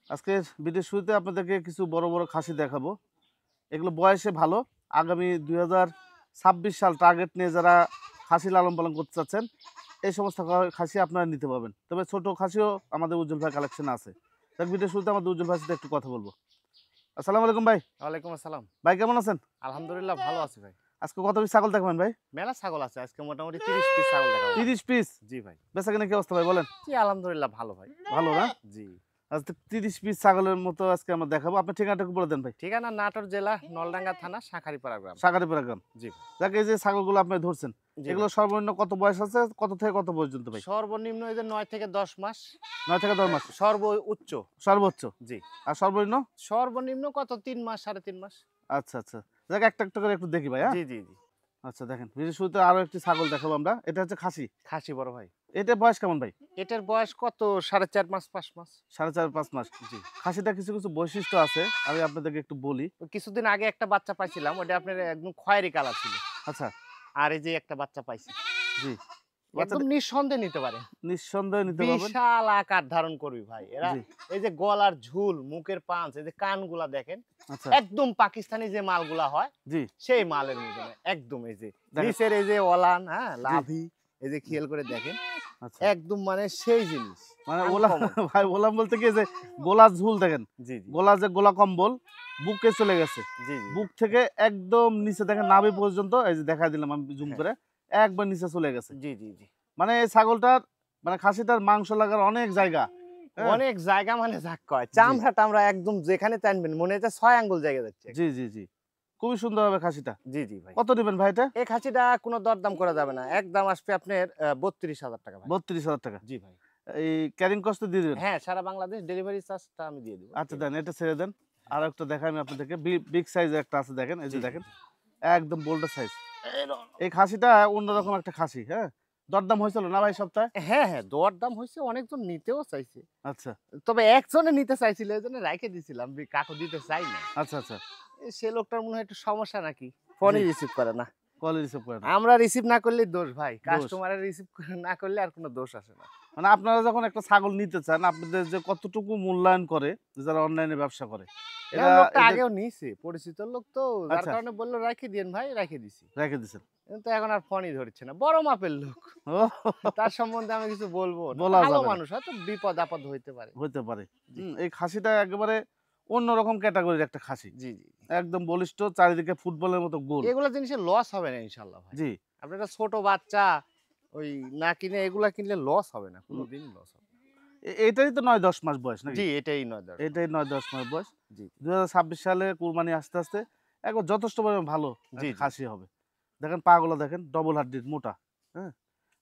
আজকে ভিডিও শুরুতে আপনাদেরকে কিছু বড় বড় খাসি দেখাবো। এগুলো বয়সে ভালো, আগামী 2026 সাল টার্গেট নিয়ে যারা খাসি লালন পালন করতে চাচ্ছেন এই সমস্ত খাসি আপনারা নিতে পারবেন। তবে ছোট খাসিও আমাদের উজ্জ্বল ভাই কালেকশন আছে। তাই ভিডিও শুরুতে আমাদের উজ্জ্বল ভাইয়ের সাথে একটু কথা বলবো। আসসালামু আলাইকুম ভাই। ওয়ালাইকুম আসসালাম। ভাই কেমন আছেন? আলহামদুলিল্লাহ ভালো আছি ভাই। আজকে কত পিস ছাগল দেখাবেন ভাই? মেলা ছাগল আছে আজকে মোটামুটি 30 পিস ছাগল দেখাবো। 30 পিস? জি ভাই। বেচা কিনা কি অবস্থা ভাই বলেন? জি আলহামদুলিল্লাহ ভালো ভাই। ভালো না? জি। আজকে 30 পিস ছাগলের মতো আজকে আমরা দেখাবো। আপনার ঠিকানাটা একটু বলে দেন ভাই। ঠিকানা নাটোর জেলা নলডাঙ্গা থানা শাঁখারীপাড়া গ্রাম। শাঁখারীপাড়া গ্রাম। জি। যাকে এই যে ছাগলগুলো আপনি ধরছেন জি এগুলো সর্বনিম্ন কত বয়স আছে, কত থেকে কত পর্যন্ত ভাই? সর্বনিম্ন এই যে 9 থেকে 10 মাস। 9 থেকে 10 মাস সর্বোচ্চ। সর্বোচ্চ। জি। আর সর্বনিম্ন? সর্বনিম্ন কত 3 মাস 3.5 মাস। আচ্ছা আচ্ছা, যাক একটা একটা করে একটু দেখি ভাই। হ্যাঁ জি জি জি। আচ্ছা, দেখেন ভিডিও শুরুতে আরো একটি ছাগল দেখাবো আমরা। এটা হচ্ছে খাসি। খাসি বড় ভাই। এটা বয়স কেমন ভাই? এটার বয়স কত 4.5 মাস 5 মাস। 4.5-5 মাস। জি। খাসিটা কিছু কিছু বৈশিষ্ট্য আছে, আমি আপনাদেরকে একটু বলি। কিছুদিন আগে একটা বাচ্চা পাইছিলাম, ওটা আপনার একদম খয়েরি কালার ছিল। আচ্ছা। আর এই যে একটা বাচ্চা পাইছি। জি। একদম নিঃসন্দেহে নিতে পারে। নিঃসন্দেহে নিতে পারবেন। বিশাল আকার ধারণ করবি ভাই এরা। জি। এই যে গলার ঝুল, মুখের পাঁচ, এই যে কানগুলা দেখেন, আচ্ছা। একদম পাকিস্তানি যে মালগুলা হয় জি। সেই মালের মতো একদম। এই যে দেখেন। নিচের এই যে ওলান, হ্যাঁ লাভি, এই যে খেয়াল করে দেখেন, আচ্ছা। একদম মানে সেই জিনিস। মানে ওলা ভাই, ওলাম বলতে কি যে গোলা ঝুল দেখেন, জি জি গোলা যে গোলা কম্বল বুকে চলে গেছে, জি জি। বুক থেকে একদম নিচে দেখেন নাভি পর্যন্ত, এই যে দেখা দিলাম আমি জুম হ্যাঁ। করে, একবার নিচে চলে গেছে। জি জি জি। মানে এই ছাগলটার মানে খাসিটার মাংস লাগার অনেক জায়গা। হ্যাঁ? অনেক জায়গা মানে যাক কয় চামড়া টামড়া একদম যেখানে টানবেন মনে হচ্ছে 6 আঙ্গুল জায়গা যাচ্ছে। জি জি জি, খুবই সুন্দর হবে খাসিটা। জি জি ভাই। কত নেবেন ভাই এটা? এই খাসিটা কোনো দরদাম করা যাবে না, একদম আসবে আপনার 32,000 টাকা ভাই। 32,000 টাকা। জি ভাই। এই ক্যারিং কস্ট দিয়ে দিবেন? হ্যাঁ, সারা বাংলাদেশ ডেলিভারি চার্জটা আমি দিয়ে দেব। আচ্ছা দেন, এটা ছেড়ে দেন। আর একটা দেখাই আমি আপনাদেরকে, বিগ সাইজের একটা আছে দেখেন, এই যে জি, দেখেন জি। একদম বোল্ডার সাইজ। এই খাসিটা অন্যরকম একটা খাসি। হ্যাঁ, দরদাম হয়েছিল না ভাই সপ্তাহে? হ্যাঁ, হ্যাঁ, দরদাম হইছে, অনেকজন নিতেও চাইছে। আচ্ছা তবে একজনে নিতে চাইছিল, এজন্য রাইখে দিছিলাম। কাকু দিতে চাই না। আচ্ছা আচ্ছা। সে লোকটার মনে হয় একটু সমস্যা নাকি। ফোনই জি। রিসিভ করে না। কল রিসিভ করে না। আমরা রিসিভ না করলে দোষ ভাই। দোষ। কাস্টমারের রিসিভ না করলে আর কোনো দোষ আসে না। মানে আপনারা যখন একটা ছাগল নিতে চান, আপনাদের যে কতটুকু মূল্যায়ন করে যারা অনলাইনে ব্যবসা করে, না, লোকটা এদের আগেও নিছে, পরিচিত লোক তো, যার আচ্ছা। কারণে বলল রাইখে দিয়েন ভাই, রাইখে দিছি। রেখে দিছেন। কিন্তু এখন আর ফোনই ধরছে না। বড় মাপের লোক। ও তার সম্বন্ধে আমি কিছু বলবো না। বলা ভালো যাবে না। মানুষ, হয়তো বিপদ আপদ হইতে পারে। হইতে পারে। জি। এই খাসিটা একেবারে অন্যরকম ক্যাটাগরির একটা খাসি। জি, জি। একদম বলিষ্ঠ, চারিদিকে ফুটবলের মতো গোল। এগুলা জিনিসের লস হবে না ইনশাআল্লাহ ভাই। জি। আপনার একটা ছোট বাচ্চা ওই না কিনে এগুলা কিনলে লস হবে না, কোনোদিনই লস হবে না। এটাই তো ৯-১০ মাস বয়স নাকি? জি, এটাই নয় দরকার। এটাই ৯-১০ মাস বয়স। জি, ২০২৬ সালে কুরবানি আস্তে আস্তে একবার যথেষ্ট পরিমাণে ভালো জি, একটা জি। খাসি হবে। দেখেন পাগুলো দেখেন, ডবল হাড্ডির মোটা। হ্যাঁ?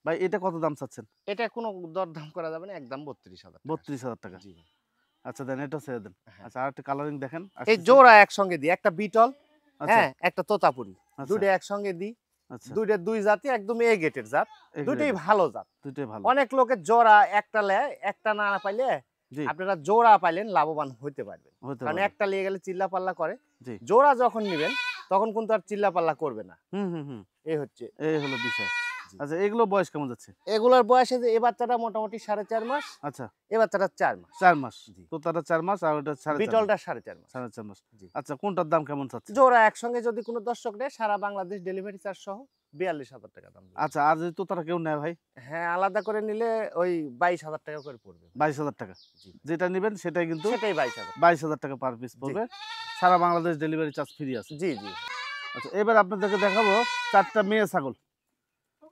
ভাই এটা কত দাম চাচ্ছেন? এটা কোনো দরদাম করা যাবে না, একদম 32,000 টাকা। ৩২,০০০ টাকা। জি ভাই। আচ্ছা দেন, এটা ছেড়ে দেন। হ্যাঁ। আচ্ছা আরেকটা কালারিং দেখেন এই আসতেছে। জোড়া একসঙ্গে দিই, একটা বিটল, আচ্ছা, হ্যাঁ, একটা তোতাপুরি। আচ্ছা, দুইটা একসঙ্গে দিই। আচ্ছা। দুইটা দুই জাতি, একদম এ গেটের জাত। এই দুইটাই গ্রেডের। ভালো জাত। দুইটাই ভালো। অনেক লোকের জোড়া একটা লেয়, একটা না পাইলে জি, আপনারা জোড়া পাইলেন লাভবান হইতে পারবেন। হতে কারণ পারে। একটা লিয়ে গেলে চিল্লাপাল্লা করে। জি। জোড়া যখন নিবেন তখন কিন্তু আর চিল্লাপাল্লা করবে না। হুম, হুম, হুম। এই হচ্ছে। এই হলো বিষয়। জি। আচ্ছা এগুলো বয়স কেমন যাচ্ছে? এগুলোর বয়সে যে এ বাচ্চাটা মোটামুটি 4.5 মাস, আচ্ছা, এ বাচ্চাটা 4 মাস। ৪ মাস। জি। তোতাটা ৪ মাস আর ওটা ৪.৫ মাস। বিটলটা 4.5 মাস। ৪.৫ মাস। জি। আচ্ছা কোনটার দাম কেমন চাচ্ছেন? জোড়া একসঙ্গে যদি কোনো দর্শক নেয়, সারা বাংলাদেশ ডেলিভারি চার্জ সহ 42,000 টাকা দাম দিবে। আচ্ছা আর যদি তোতাটা কেউ নেয় ভাই? হ্যাঁ, আলাদা করে নিলে ওই 22,000 টাকা করে পড়বে। ২২,০০০ টাকা। জি। যেটা নিবেন সেটাই কিন্তু সেটাই 22,000। ২২,০০০ টাকা পার পিস পড়বে। সারা বাংলাদেশ ডেলিভারি চার্জ ফ্রি আছে। জি, জি। আচ্ছা এবার আপনাদেরকে দেখাবো ৪টা মেয়ে ছাগল।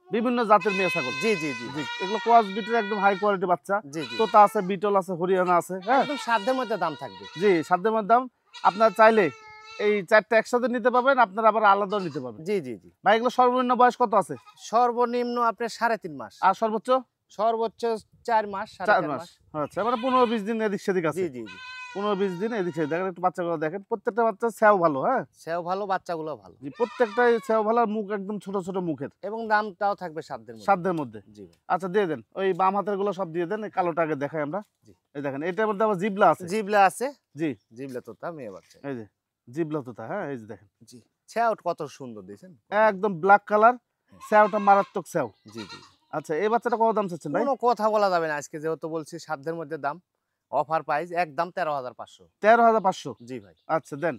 বিভিন্ন জাতের মেয়ে ছাগল। জি, জি, জি। জি, এগুলো ক্রস বিটের একদম হাই কোয়ালিটি বাচ্চা। জি, জি। তোতা আছে, বিটল আছে, হরিয়ানা আছে। হ্যাঁ? একদম সাধ্যের মধ্যে দাম থাকবে। জি, সাধ্যের মধ্যে দাম। আপনারা চাইলে এই ৪টা একসাথে নিতে পারবেন, আপনারা আবার আলাদাও নিতে পারবেন। জি, জি, জি। ভাই এগুলো সর্বনিম্ন বয়স কত আছে? সর্বনিম্ন আপনার 3.5 মাস। আর সর্বোচ্চ? সর্বোচ্চ 4 মাস, ৪ 4.5 মাস। মাস। আচ্ছা মানে ১৫-২০ দিন এদিক সেদিক আছে। জি, জি, জি। ১৫-২০ দিন এদিক সেদিক। দেখেন একটু বাচ্চাগুলো দেখেন। প্রত্যেকটা বাচ্চা স্যাও ভালো, হ্যাঁ? সেও ভালো, বাচ্চাগুলো ভালো। জি, প্রত্যেকটাই স্যাও ভালো আর মুখ একদম ছোট ছোট মুখের। এবং দামটাও থাকবে সাধ্যের মধ্যে। সাধ্যের মধ্যে। জি ভাই। আচ্ছা দিয়ে দেন। ওই বাম হাতের গুলো সব দিয়ে দেন। এই কালোটা আগে দেখাই আমরা। জি। এই দেখেন এটার মধ্যে আবার জিবলা আছে। জিবলা আছে। জি, জিবলা তোতা মেয়ে বাচ্চা। এই যে জিবলা তোতা, হ্যাঁ? এই যে দেখেন। জি। সেও কত সুন্দর দিয়েছেন। একদম ব্ল্যাক কালার। স্যাওটা মারাত্মক স্যাও। জি, জি। আচ্ছা এই বাচ্চাটা কত দাম চাচ্ছেন ভাই? কোনো কথা বলা যাবে না আজকে, যেহেতু বলছি সাধ্যের মধ্যে দাম। অফার প্রাইস একদম 13,500। 13,500। জি ভাই। আচ্ছা দেন,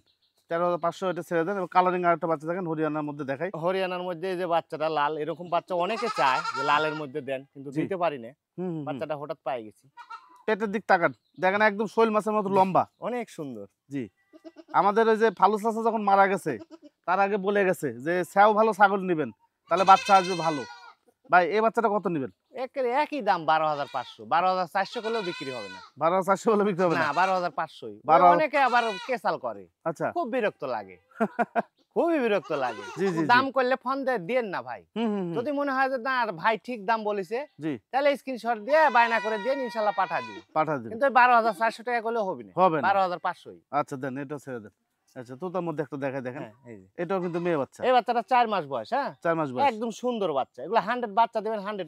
13,500 এটা ছেড়ে দেন। এবং কালারিং আরেকটা বাচ্চা দেখেন হরিয়ানার মধ্যে দেখাই। হরিয়ানার মধ্যে এই যে বাচ্চাটা লাল, এরকম বাচ্চা অনেকে চায় যে লালের মধ্যে দেন, কিন্তু জি। দিতে পারি না। হুম হুম হুম। বাচ্চাটা হঠাৎ পাই গেছি। পেটের দিক তাকান, দেখেন একদম শৈল মাছের মতো লম্বা। অনেক সুন্দর। জি। আমাদের ওই যে ফালু চাচা যখন মারা গেছে তার আগে বলে গেছে যে স্যাও ভালো ছাগল নিবেন, তাহলে বাচ্চা আসবে ভালো। ভাই এই বাচ্চাটা কত নিবেন? একই দাম 12,500। 12,400 করলেও বিক্রি হবে না। 12,400 বলে বিক্রি হবে না, না? 12,500ই। 12 অনেকে আবার কেসাল করে। আচ্ছা। খুব বিরক্ত লাগে। খুবই বিরক্ত লাগে। জি, জি, জি। দাম করলে ফোন দিয়েন না ভাই। হুম হুম হুম। যদি মনে হয় যে না ভাই ঠিক দাম বলেছে, জি, তাহলে স্ক্রিনশট দিয়ে বায়না করে দিয়ে ইনশাআল্লাহ পাঠা দিব। পাঠা দিবেন। কিন্তু ওই 12,400 টাকা করলেও হবে না। হবে না। 12,500ই। আচ্ছা দেন, এটা ছেড়ে দেন। আচ্ছা তোতার মধ্যে একটা দেখাই দেখেন। হ্যাঁ, এই যে। এটাও কিন্তু মেয়ে বাচ্চা, এই বাচ্চাটা 4 মাস বয়স, হ্যাঁ? 4 মাস বয়স। একদম সুন্দর বাচ্চা। এগুলো 100 বাচ্চা দেবেন, 100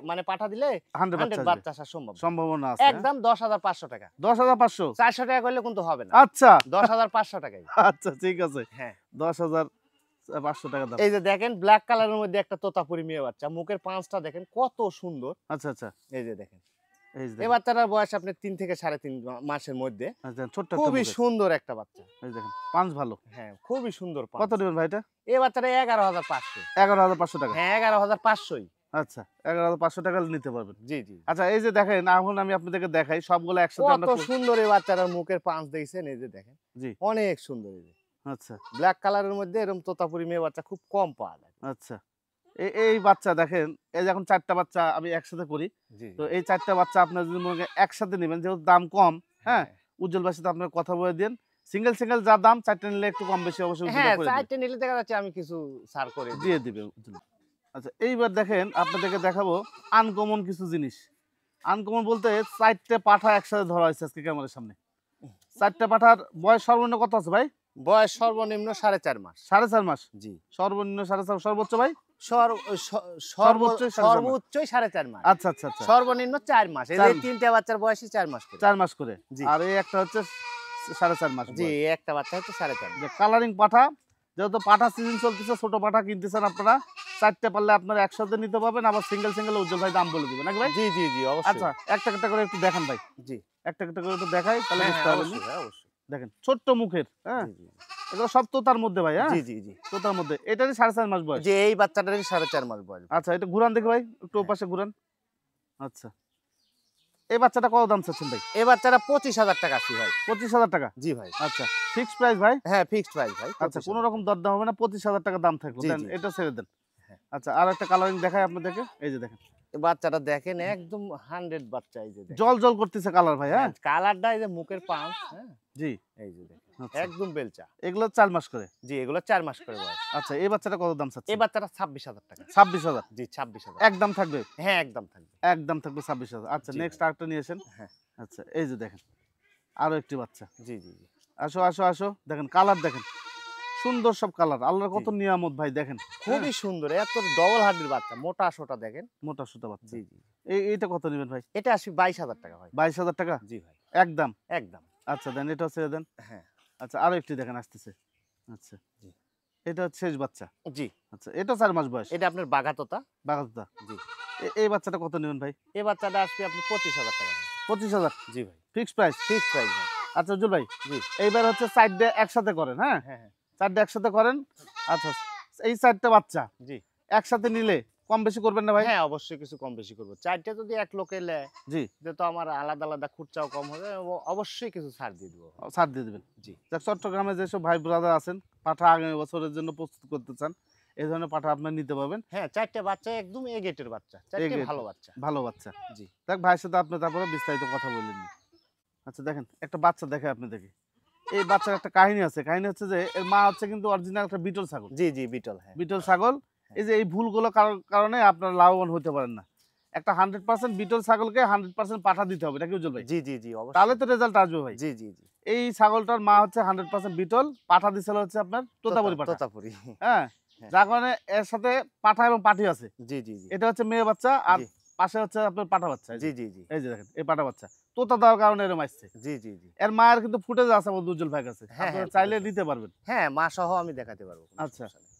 মানে পাঠা দিলে 100 বাচ্চা 100 আসবে। বাচ্চা আসা সম্ভব। সম্ভাবনা আছে। হ্যাঁ? একদম 10,500 টাকা। 10,500। 400 টাকা করলে কিন্তু হবে না। আচ্ছা 10,500 টাকাই। আচ্ছা ঠিক আছে। হ্যাঁ। 10,500 টাকা দাম। এই যে দেখেন ব্ল্যাক কালারের মধ্যে একটা তোতাপুরি মেয়ে বাচ্চা। মুখের পাঁচটা দেখেন কত সুন্দর। আচ্ছা আচ্ছা। এই যে দেখেন। এই যে এই দেখেন। বাচ্চাটার বয়স আপনার 3 থেকে 3.5 মাসের মধ্যে। আচ্ছা ছোট্ট একটা খুবই মুখের। সুন্দর একটা বাচ্চা। এই দেখেন পাঁচ ভালো। হ্যাঁ, খুবই সুন্দর পাঁচ। কত নেবেন ভাই এটা? এই বাচ্চাটা 11,500। 11,500 টাকা। হ্যাঁ, 11,500ই। আচ্ছা 11,500 টাকা নিতে পারবেন। জি, জি। আচ্ছা এই যে দেখেন, এখন আমি আপনাদেরকে দেখাই সবগুলো একসাথে কত আমরা সুন্দর এই বাচ্চাটার মুখের পাঁচ দেখছেন, এই যে দেখেন। জি। অনেক সুন্দর এই যে। আচ্ছা ব্ল্যাক কালারের মধ্যে এরকম তোতাপুরি মেয়ে বাচ্চা খুব কম পাওয়া যায়। আচ্ছা। এই বাচ্চা দেখেন, এই যে এখন 4টা বাচ্চা আমি একসাথে করি। জি। তো এই 4টা বাচ্চা আপনার যদি মনে করেন একসাথে নেবেন, যেহেতু দাম কম, হ্যাঁ, হ্যাঁ। উজ্জ্বল ভাইয়ের সাথে আপনার কথা বলে দেন। সিঙ্গেল সিঙ্গেল যা দাম 4টা নিলে একটু কম বেশি অবশ্যই উজ্জ্বল হ্যাঁ, ভাই করে দিবে। 4টে নিলে দেখা যাচ্ছে আমি কিছু ছাড় করে দিই। দিয়ে দিবে উজ্জ্বল ভাই। আচ্ছা এইবার দেখেন আপনাদেরকে দেখাবো আনকমন কিছু জিনিস। আনকমন বলতে 4টে পাঠা একসাথে ধরা হয়েছে আজকে ক্যামেরার সামনে। 4টে পাঠার বয়স সর্বনিম্ন কত আছে ভাই? বয়স সর্বনিম্ন 4.5 মাস। 4.5 মাস। জি। সর্বনিম্ন 4.5, সর্বোচ্চ ভাই? সর্বোচ্চই সর্বোচ্চই 4.5 মাস। আচ্ছা আচ্ছা আচ্ছা। সর্বনিম্ন 4 মাস। এই 4 যে 3টে বাচ্চার বয়সই 4 মাস করে। 4 মাস করে। জি। আর এই একটা হচ্ছে 4.5 মাস জি, বয়স। একটা বাচ্চা হচ্ছে 4.5 যে মাস। কালারিং পাঠা, যেহেতু পাঠা সিজন চলতেছে, ছোট পাঠা কিনতেছেন আপনারা, 4টে পারলে আপনারা একসাথে নিতে পারবেন। আবার সিঙ্গেল সিঙ্গেল উজ্জ্বল ভাই দাম বলে দিবেন নাকি ভাই? জি, জি, জি, অবশ্যই। আচ্ছা একটা একটা করে একটু দেখান ভাই। জি। একটা একটা করে একটু দেখাই তাহলে হ্যাঁ, বুঝতে হ্যাঁ, পারবেন। অবশ্যই, হ্যাঁ, অবশ্যই। দেখেন ছোট্ট মুখের, হ্যাঁ, জি, জি। এগুলো সব তোতার মধ্যে ভাই, হ্যাঁ, জি, জি, জি। তোতার মধ্যে। এটারই 4.5 মাস বয়স। যে এই বাচ্চাটারই 4.5 মাস বয়স। আচ্ছা এটা ঘুরান দেখি ভাই, একটু ওপাশে ঘুরান। আচ্ছা এই বাচ্চাটা কত দাম চাচ্ছেন ভাই? এই বাচ্চাটা 25,000 টাকা আছে ভাই। 25,000 টাকা। জি ভাই। আচ্ছা ফিক্সড প্রাইস ভাই? হ্যাঁ, ফিক্সড প্রাইস ভাই। আচ্ছা কোনো রকম দরদাম হবে না, 25,000 টাকা দাম থাকলো। জি, দেন জি। এটা ছেড়ে দেন। হ্যাঁ। আচ্ছা আর একটা কালারিং দেখাই আপনাদেরকে, এই যে দেখেন এই বাচ্চাটা দেখেন একদম 100 বাচ্চা, এই যে দেখেন। জল জল করতেছে কালার ভাই, হ্যাঁ। কালারটা এই যে মুখের পাঁচ, হ্যাঁ, জি এই যে দেখেন। আচ্ছা। একদম বেলচা। এগুলো 4 মাস করে। জি, এগুলো 4 মাস করে বয়স। আচ্ছা এই বাচ্চাটা কত দাম চাচ্ছেন? এই বাচ্চাটা 26,000 টাকা। 26,000। জি, 26,000। একদম থাকবে? হ্যাঁ, একদম থাকবে। একদম থাকবে 26,000। আচ্ছা জি নেক্সট ভাই। আরেকটা নিয়ে আসেন। হ্যাঁ। আচ্ছা এই যে দেখেন আরো একটি বাচ্চা। জি, জি, জি। আসো আসো আসো, দেখেন কালার দেখেন, সুন্দর সব কালার। আল্লাহর কত জি। নিয়ামত ভাই, দেখেন খুবই সুন্দর। এত ডবল হার্ডির বাচ্চা, মোটা সোটা দেখেন। মোটা সুতা বাচ্চা। জি, জি। এইটা কত নেবেন ভাই? এটা আসবে 22,000 টাকা ভাই। 22,000 টাকা জি ভাই। একদম। একদম। আচ্ছা দেন এটা ছেড়ে দেন। হ্যাঁ। আচ্ছা আরো একটি দেখেন আসতেছে। আচ্ছা জি। এটা হচ্ছে শেষ বাচ্চা। জি। আচ্ছা এটা 4 মাস বয়স। এটা আপনার বাঘাতোতা। বাগাতুতা। জি। এই বাচ্চাটা কত নেবেন ভাই? এই বাচ্চাটা আসবে আপনি 25,000 টাকা ভাই। 25,000 জি ভাই। Fixed price. ফিক্সড প্রাইস ভাই। আচ্ছা উজ্জ্বল ভাই জি। এইবার হচ্ছে 4টে একসাথে করেন, হ্যাঁ, হ্যাঁ, হ্যাঁ। 4টে একসাথে করেন। আচ্ছা এই 4টে বাচ্চা জি। একসাথে নিলে কম বেশি করবেন না ভাই? হ্যাঁ, অবশ্যই কিছু কম বেশি করব। 4 টা যদি এক লোকে নেয়, জি যেহেতু আমার আলাদা, আলাদা খুরচাও কম হবে, অবশ্যই কিছু ছাড় দিয়ে দিব। ছাড় দিয়ে দেবেন। জি। যাক চট্টগ্রামে যেসব ভাই ব্রাদার আছেন পাঠা আগামী বছরের জন্য প্রস্তুত করতে চান, এই ধরনের পাঠা আপনার নিতে পারবেন। হ্যাঁ, 4 টা বাচ্চা একদম এ গেটের বাচ্চা। 4 এ টাই গেট। ভালো বাচ্চা। ভালো বাচ্চা। জি। দেখ ভাইয়ের সাথে আপনি তারপরে বিস্তারিত কথা বললেন। আচ্ছা দেখেন একটা বাচ্চা দেখে আপনি দেখি, এই বাচ্চার একটা কাহিনী আছে। কাহিনী হচ্ছে যে এর মা হচ্ছে কিন্তু অরিজিনাল একটা বিটল ছাগল। জি, জি, বিটল, হ্যাঁ। বিটল ছাগল। এই যে এই ভুলগুলো কারণে আপনারা লাভবান হতে পারেন না। একটা 100% বিটল ছাগলকে 100% পাঠা দিতে হবে নাকি উজ্জ্বল ভাই? জি, জি, জি, অবশ্যই। তাহলে তো রেজাল্ট আসবে ভাই। জি, জি, জি। এই ছাগলটার মা হচ্ছে 100% বিটল, পাঠা দিছিল হচ্ছে আপনার তোতাপুরি পাঠা, তোতাপুরি। হ্যাঁ, হ্যাঁ। যার কারণে এর সাথে পাঠা এবং পাঠি আছে। জি, জি, জি। এটা হচ্ছে মেয়ে বাচ্চা আর জি। পাশে হচ্ছে আপনার পাঠা বাচ্চা। জি, জি, জি। এই যে দেখেন এই পাঠা বাচ্চা তোতা দেওয়ার কারণে এরকম আসছে। জি, জি, জি। এর মায়ের কিন্তু ফুটেজ আছে আমাদের উজ্জ্বল ভাইয়ের কাছে, হ্যাঁ, আপনারা হ্যাঁ, চাইলে ফুটেজ আছে। নিতে পারবেন। হ্যাঁ, মা সহ আমি দেখাতে পারবো। কোনো আচ্ছা। সমস্যা নেই।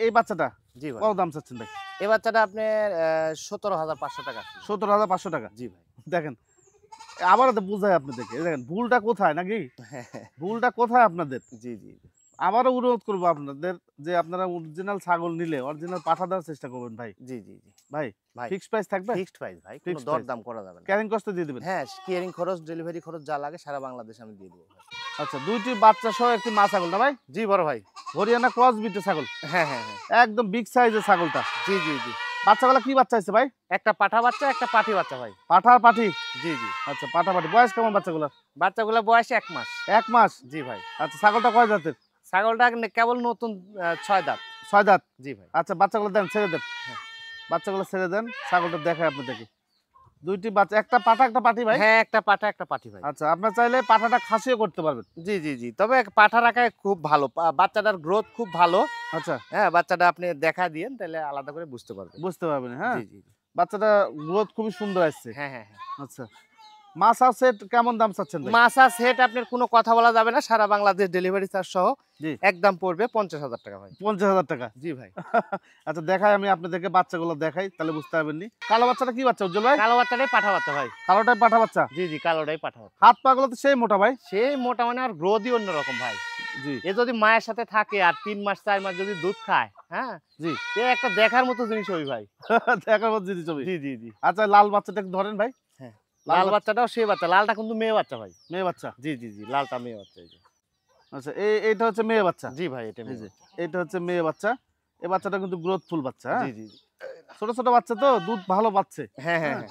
এই বাচ্চাটা জি ভাই। কত দাম চাচ্ছেন ভাই? এই বাচ্চাটা আপনার 17,500 টাকা আছে। 17,500 টাকা। জি ভাই। দেখেন আবার তো বুঝাই আপনাদেরকে, এই দেখেন ভুলটা কোথায় নাকি, ভুলটা কোথায় আপনাদের। জি জি আবারও অনুরোধ করবো আপনাদের যে আপনারা অরিজিনাল ছাগল নিলে অরিজিনাল পাঠা দেওয়ার চেষ্টা করবেন ভাই। জি জি জি ভাই ভাই ফিক্সড প্রাইস থাকবে, ফিক্সড প্রাইস ভাই, কোনো Fixed দর price। দাম করা যাবে না। ক্যারিং কস্ট দিয়ে দিবেন। হ্যাঁ, কেয়ারিং খরচ, ডেলিভারি খরচ যা লাগে সারা বাংলাদেশে আমি দিয়ে দেবো ভাই। আচ্ছা, দুইটি বাচ্চা সহ একটি মা ছাগল না ভাই, জি বড় ভাই। হরিয়ানা ক্রস বিটের ছাগল, হ্যাঁ হ্যাঁ হ্যাঁ একদম বিগ সাইজের ছাগলটা। জি জি জি বাচ্চাগুলো কি বাচ্চা আছে ভাই? একটা পাঠা বাচ্চা, একটা পাঠি বাচ্চা ভাই। পাঠা আর পাঠি? জি জি আচ্ছা, পাঠা পাঠি। বয়স কেমন বাচ্চাগুলো? বাচ্চাগুলো বয়স 1 মাস। 1 মাস। জি ভাই। আচ্ছা, ছাগলটা কয় দাঁতের? ছাগলটা কেবল নতুন 6 দাঁত। 6 দাঁত। জি ভাই। আচ্ছা, বাচ্চাগুলো দেন, ছেড়ে দেন। হ্যাঁ। বাচ্চাগুলো ছেড়ে দেন, ছাগলটা দেখায় আপনাদেরকে। দুইটি বাচ্চা, একটা পাঠা একটা পাঠি ভাই। হ্যাঁ, একটা পাঠা একটা পাঠি ভাই। আচ্ছা, আপনার চাইলে পাঠাটা খাসিও করতে পারবেন। জি জি জি তবে পাঠা রাখায় খুব ভালো, বাচ্চাটার গ্রোথ খুব ভালো। আচ্ছা, হ্যাঁ, বাচ্চাটা আপনি দেখা দিয়েন তাহলে আলাদা করে বুঝতে পারবেন। বুঝতে পারবেন। হ্যাঁ, জি জি জি। বাচ্চাটা গ্রোথ খুবই সুন্দর আসছে। হ্যাঁ হ্যাঁ হ্যাঁ আচ্ছা, মাছা সেট কেমন দাম চাচ্ছেন ভাই? মাছা সেট আপনার কোনো কথা বলা যাবে না, সারা বাংলাদেশ ডেলিভারি চার্জ সহ জি। একদম পড়বে 50,000 টাকা ভাই। 50,000 টাকা। জি ভাই। আচ্ছা, দেখাই আমি আপনাদেরকে, বাচ্চাগুলো দেখাই, তাহলে বুঝতে পারবেন নি। কালো বাচ্চাটা কি বাচ্চা উজ্জ্বল ভাই? কালো বাচ্চাটাই পাঠা বাচ্চা ভাই। কালোটাই পাঠা বাচ্চা। জি জি কালোটাই পাঠা বাচ্চা। হাত পা গুলো তো সেই মোটা ভাই। সেই মোটা মানে আর গ্রোথই অন্যরকম ভাই। জি এ যদি মায়ের সাথে থাকে আর 3 মাস 4 মাস যদি দুধ খায়, হ্যাঁ জি। এ একটা দেখার মতো জিনিস ওই ভাই। দেখার মতো জিনিস ছবি। জি জি জি আচ্ছা, লাল বাচ্চাটা একটু ধরেন ভাই। হ্যাঁ, লাল লাল বাচ্চাটাও সেই বাচ্চা, লালটা কিন্তু মেয়ে বাচ্চা ভাই। মেয়ে বাচ্চা। জি জি জি লালটা মেয়ে বাচ্চা এই যে। আচ্ছা, এইটা হচ্ছে মেয়ে বাচ্চা। জি ভাই এটা এই মেয়ে যে বাচ্চা। এটা হচ্ছে মেয়ে বাচ্চা। এই বাচ্চাটা কিন্তু গ্রোথফুল বাচ্চা। হ্যাঁ, জি জি জি। ছোট ছোট বাচ্চা তো দুধ ভালো পাচ্ছে। হ্যাঁ হ্যাঁ হ্যাঁ, হ্যাঁ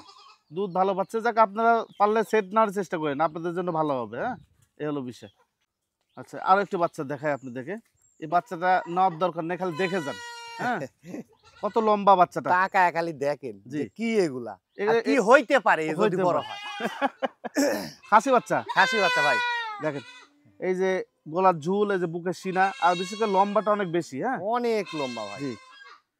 দুধ ভালো পাচ্ছে। যাক, আপনারা পারলে সেট নেওয়ার চেষ্টা করেন, আপনাদের জন্য ভালো হবে। হ্যাঁ, এই হলো বিষয়। আচ্ছা, আরো একটি বাচ্চা দেখায় আপনাদেরকে। এই বাচ্চাটা নেওয়ার দরকার নেই, খালি দেখে যান। হ্যাঁ, কত লম্বা বাচ্চাটা। তাকায় খালি দেখেন জি। যে কি এগুলা এ- আর কি হইতে পারে এ যদি হইতে বড় পারে। হয়। খাসি বাচ্চা। খাসি বাচ্চা ভাই। দেখেন, এই যে গলার ঝুল, এই যে বুকের সিনা, আর বিশেষ করে লম্বাটা অনেক বেশি। হ্যাঁ, অনেক লম্বা ভাই। জি।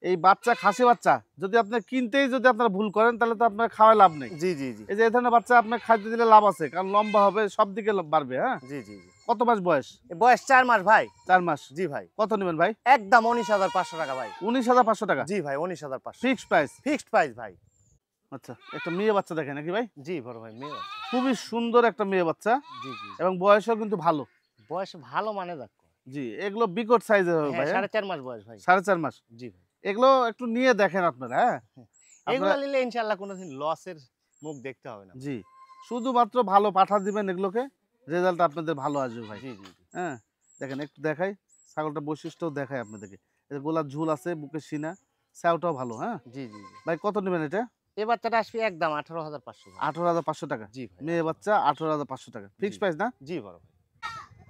এই বাচ্চা, খাসি বাচ্চা যদি আপনি কিনতেই যদি আপনারা ভুল করেন, তাহলে তো আপনার খাওয়ায় লাভ নেই। জি জি জি এই যে এই ধরনের বাচ্চা আপনার খাইতে দিলে লাভ আছে, কারণ লম্বা হবে, সব দিকে বাড়বে। হ্যাঁ, জি জি জি কত মাস বয়স? এ বয়স 4 মাস ভাই। 4 মাস। জি ভাই। কত নেবেন ভাই? একদম 19,500 টাকা ভাই। 19,500 টাকা জি ভাই 19,500 ফিক্সড প্রাইস। ফিক্সড প্রাইস ভাই। আচ্ছা, একটা মেয়ে বাচ্চা দেখেন নাকি ভাই? জি বড় ভাই মেয়ে বাচ্চা। খুবই সুন্দর একটা মেয়ে বাচ্চা, জি জি এবং বয়সও কিন্তু ভালো। বয়স ভালো মানে যাক। জি, এগুলো বিকট সাইজের হবে হ্যাঁ ভাই। 4.5 মাস বয়স ভাই। 4.5 মাস। জি ভাই। এগুলো একটু নিয়ে দেখেন আপনারা। হ্যাঁ, এগুলা নিলে ইনশাআল্লাহ কোনোদিন লসের মুখ দেখতে হবে না। জি, শুধুমাত্র ভালো পাঠা দিবেন, এগুলোকে রেজাল্ট আপনাদের ভালো আসবে ভাই। জি জি জি হ্যাঁ, দেখেন, একটু দেখাই, ছাগলটার বৈশিষ্ট্য দেখাই আপনাদেরকে। এই যে গোলার ঝুল আছে, বুকের সিনা, স্যাওটাও ভালো। হ্যাঁ জি জি জি ভাই, কত নেবেন এটা? এই বাচ্চাটা আসবে একদম 18,500 ভাই। 18,500 টাকা। জি ভাই। মেয়ে বাচ্চা 18,500 টাকা ফিক্সড জি। প্রাইস না? জি বড় ভাই।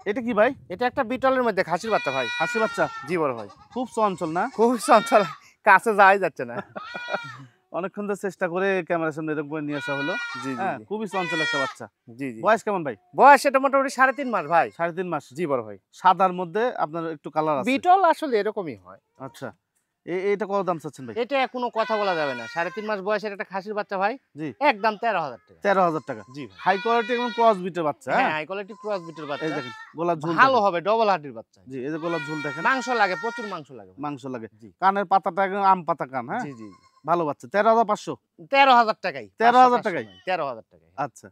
এটা কি ভাই? এটা একটা বিটলের মধ্যে খাসির বাচ্চা ভাই। খাসি বাচ্চা। জি বড় ভাই। খুব চঞ্চল না? খুব চঞ্চল, কাছে যাওয়াই যাচ্ছে না। অনেকক্ষণ তো চেষ্টা করে ক্যামেরার সামনে এরকম করে নিয়ে আসা হলো। জি জি হ্যাঁ, জি খুবই চঞ্চল একটা বাচ্চা। জি জি বয়স কেমন ভাই? বয়স এটা মোটামুটি 3.5 মাস ভাই। 3.5 মাস। জি বড় ভাই। সাদার মধ্যে আপনার একটু কালার আছে। বিটল আসলে এরকমই হয়। আচ্ছা, এইটা কত দাম চাচ্ছেন ভাই? এটা কোনো কথা বলা যাবে না, 3.5 মাস বয়সের একটা খাসির বাচ্চা ভাই। জি, একদম 13,000 টাকা। 13,000 টাকা। জি ভাই। হাই কোয়ালিটি এবং ক্রস বিটের বাচ্চা। হ্যাঁ হ্যাঁ, হাই কোয়ালিটি ক্রস বিটের এই বাচ্চা। দেখেন গোলার ঝুল ভালো দেখেন। হবে, ডবল হার্ডির বাচ্চা। জি, এই যে গোলার ঝুল দেখেন, মাংস লাগে, প্রচুর মাংস লাগে ভাই। মাংস লাগে। জি কানের পাতাটা একদম আম পাতা কান। হ্যাঁ, জি জি ভালো বাচ্চা। 13,500। 13,000 টাকাই। 13,000 টাকাই? 13,000 টাকাই। আচ্ছা,